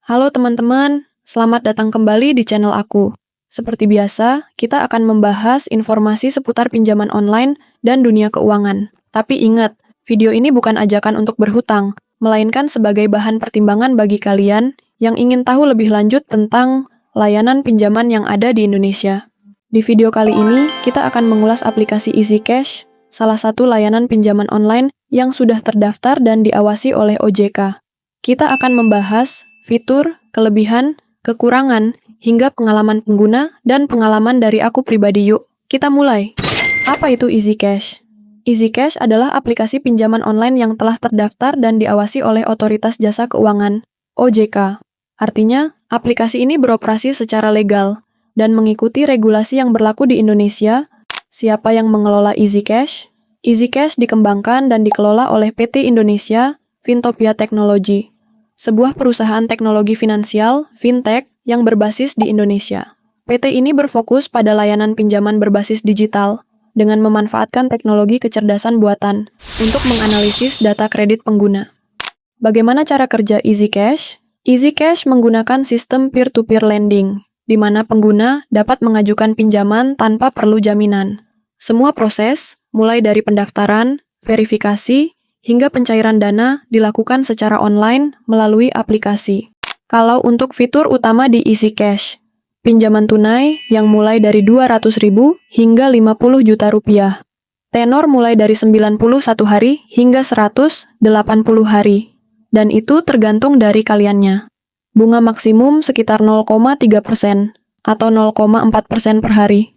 Halo teman-teman, selamat datang kembali di channel aku. Seperti biasa, kita akan membahas informasi seputar pinjaman online dan dunia keuangan. Tapi ingat, video ini bukan ajakan untuk berhutang, melainkan sebagai bahan pertimbangan bagi kalian yang ingin tahu lebih lanjut tentang layanan pinjaman yang ada di Indonesia. Di video kali ini, kita akan mengulas aplikasi EasyCash, salah satu layanan pinjaman online yang sudah terdaftar dan diawasi oleh OJK. Kita akan membahas fitur, kelebihan, kekurangan, hingga pengalaman pengguna dan pengalaman dari aku pribadi. Yuk, kita mulai. Apa itu EasyCash? EasyCash adalah aplikasi pinjaman online yang telah terdaftar dan diawasi oleh Otoritas Jasa Keuangan, OJK. Artinya, aplikasi ini beroperasi secara legal dan mengikuti regulasi yang berlaku di Indonesia. Siapa yang mengelola EasyCash? EasyCash dikembangkan dan dikelola oleh PT Indonesia Fintopia Technology, sebuah perusahaan teknologi finansial, fintech, yang berbasis di Indonesia. PT ini berfokus pada layanan pinjaman berbasis digital, dengan memanfaatkan teknologi kecerdasan buatan untuk menganalisis data kredit pengguna. Bagaimana cara kerja EasyCash? EasyCash menggunakan sistem peer-to-peer lending, di mana pengguna dapat mengajukan pinjaman tanpa perlu jaminan. Semua proses, mulai dari pendaftaran, verifikasi, hingga pencairan dana dilakukan secara online melalui aplikasi. Kalau untuk fitur utama di EasyCash, pinjaman tunai yang mulai dari 200.000 hingga 50 juta rupiah. Tenor mulai dari 91 hari hingga 180 hari. Dan itu tergantung dari kaliannya. Bunga maksimum sekitar 0,3% atau 0,4% per hari.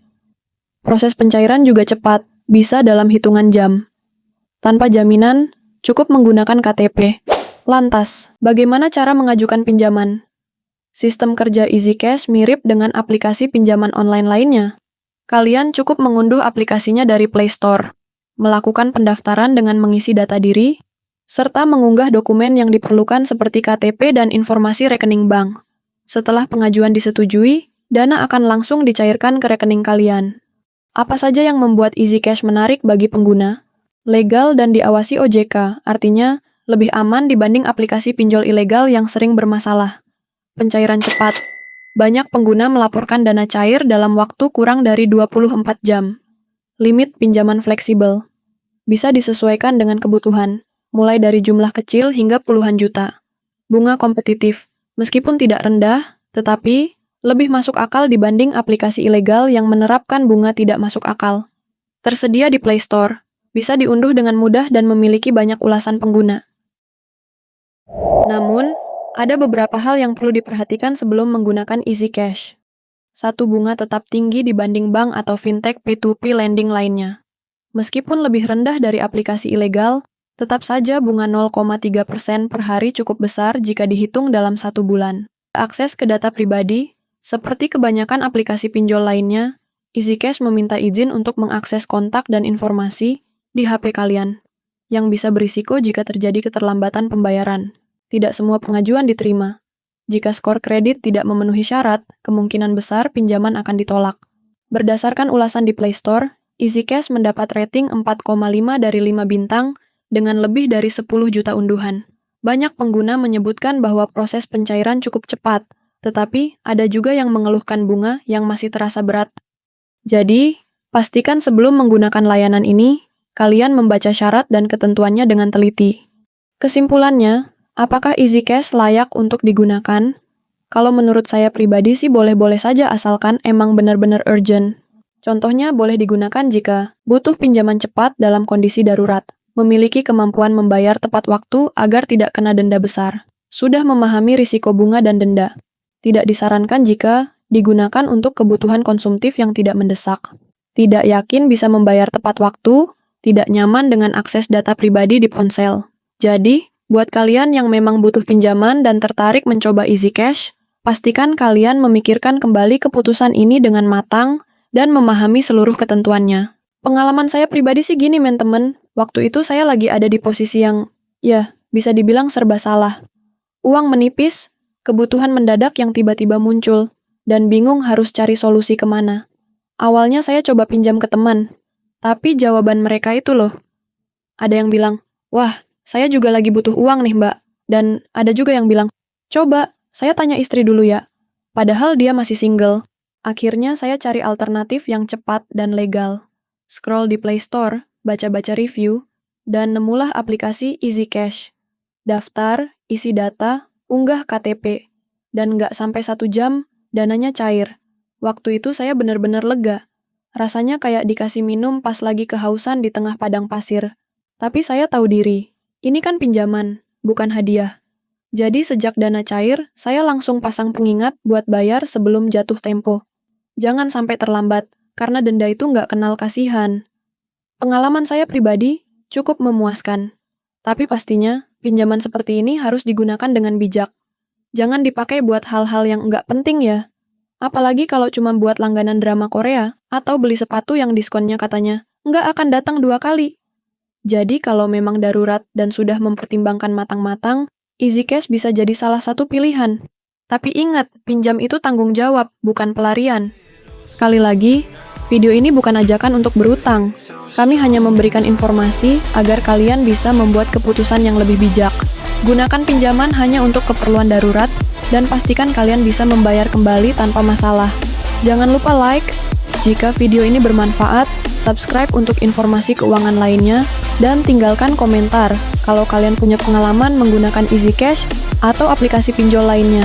Proses pencairan juga cepat, bisa dalam hitungan jam. Tanpa jaminan, cukup menggunakan KTP. Lantas, bagaimana cara mengajukan pinjaman? Sistem kerja EasyCash mirip dengan aplikasi pinjaman online lainnya. Kalian cukup mengunduh aplikasinya dari Play Store, melakukan pendaftaran dengan mengisi data diri, serta mengunggah dokumen yang diperlukan seperti KTP dan informasi rekening bank. Setelah pengajuan disetujui, dana akan langsung dicairkan ke rekening kalian. Apa saja yang membuat EasyCash menarik bagi pengguna? Legal dan diawasi OJK, artinya lebih aman dibanding aplikasi pinjol ilegal yang sering bermasalah. Pencairan cepat. Banyak pengguna melaporkan dana cair dalam waktu kurang dari 24 jam. Limit pinjaman fleksibel. Bisa disesuaikan dengan kebutuhan, mulai dari jumlah kecil hingga puluhan juta. Bunga kompetitif. Meskipun tidak rendah, tetapi lebih masuk akal dibanding aplikasi ilegal yang menerapkan bunga tidak masuk akal. Tersedia di Play Store. Bisa diunduh dengan mudah dan memiliki banyak ulasan pengguna. Namun, ada beberapa hal yang perlu diperhatikan sebelum menggunakan EasyCash. 1. Bunga tetap tinggi dibanding bank atau fintech P2P lending lainnya. Meskipun lebih rendah dari aplikasi ilegal, tetap saja bunga 0,3% per hari cukup besar jika dihitung dalam 1 bulan. Akses ke data pribadi, seperti kebanyakan aplikasi pinjol lainnya, EasyCash meminta izin untuk mengakses kontak dan informasi di HP kalian, yang bisa berisiko jika terjadi keterlambatan pembayaran. Tidak semua pengajuan diterima. Jika skor kredit tidak memenuhi syarat, kemungkinan besar pinjaman akan ditolak. Berdasarkan ulasan di Play Store, EasyCash mendapat rating 4,5 dari 5 bintang dengan lebih dari 10 juta unduhan. Banyak pengguna menyebutkan bahwa proses pencairan cukup cepat, tetapi ada juga yang mengeluhkan bunga yang masih terasa berat. Jadi, pastikan sebelum menggunakan layanan ini, kalian membaca syarat dan ketentuannya dengan teliti. Kesimpulannya, apakah EasyCash layak untuk digunakan? Kalau menurut saya pribadi sih boleh-boleh saja asalkan emang benar-benar urgent. Contohnya boleh digunakan jika butuh pinjaman cepat dalam kondisi darurat, memiliki kemampuan membayar tepat waktu agar tidak kena denda besar, sudah memahami risiko bunga dan denda. Tidak disarankan jika digunakan untuk kebutuhan konsumtif yang tidak mendesak. Tidak yakin bisa membayar tepat waktu, tidak nyaman dengan akses data pribadi di ponsel. Jadi, buat kalian yang memang butuh pinjaman dan tertarik mencoba EasyCash, pastikan kalian memikirkan kembali keputusan ini dengan matang dan memahami seluruh ketentuannya. Pengalaman saya pribadi sih gini temen, waktu itu saya lagi ada di posisi yang, bisa dibilang serba salah. Uang menipis, kebutuhan mendadak yang tiba-tiba muncul, dan bingung harus cari solusi kemana. Awalnya saya coba pinjam ke teman, tapi jawaban mereka itu loh. Ada yang bilang, wah, saya juga lagi butuh uang nih mbak. Dan ada juga yang bilang, coba, Saya tanya istri dulu ya, padahal dia masih single. Akhirnya saya cari alternatif yang cepat dan legal. Scroll di Play Store, baca-baca review, dan nemulah aplikasi Easy Cash. Daftar, isi data, unggah KTP, dan nggak sampai 1 jam, dananya cair. Waktu itu saya benar-benar lega. Rasanya kayak dikasih minum pas lagi kehausan di tengah padang pasir. Tapi saya tahu diri, ini kan pinjaman, bukan hadiah. Jadi sejak dana cair, saya langsung pasang pengingat buat bayar sebelum jatuh tempo. Jangan sampai terlambat, karena denda itu nggak kenal kasihan. Pengalaman saya pribadi cukup memuaskan. Tapi pastinya, pinjaman seperti ini harus digunakan dengan bijak. Jangan dipakai buat hal-hal yang nggak penting ya. Apalagi kalau cuma buat langganan drama Korea, atau beli sepatu yang diskonnya katanya nggak akan datang 2 kali. Jadi kalau memang darurat dan sudah mempertimbangkan matang-matang, Easy Cash bisa jadi salah satu pilihan. Tapi ingat, pinjam itu tanggung jawab, bukan pelarian. Sekali lagi, video ini bukan ajakan untuk berutang. Kami hanya memberikan informasi agar kalian bisa membuat keputusan yang lebih bijak. Gunakan pinjaman hanya untuk keperluan darurat, dan pastikan kalian bisa membayar kembali tanpa masalah. Jangan lupa like jika video ini bermanfaat, subscribe untuk informasi keuangan lainnya, dan tinggalkan komentar kalau kalian punya pengalaman menggunakan Easy Cash atau aplikasi pinjol lainnya.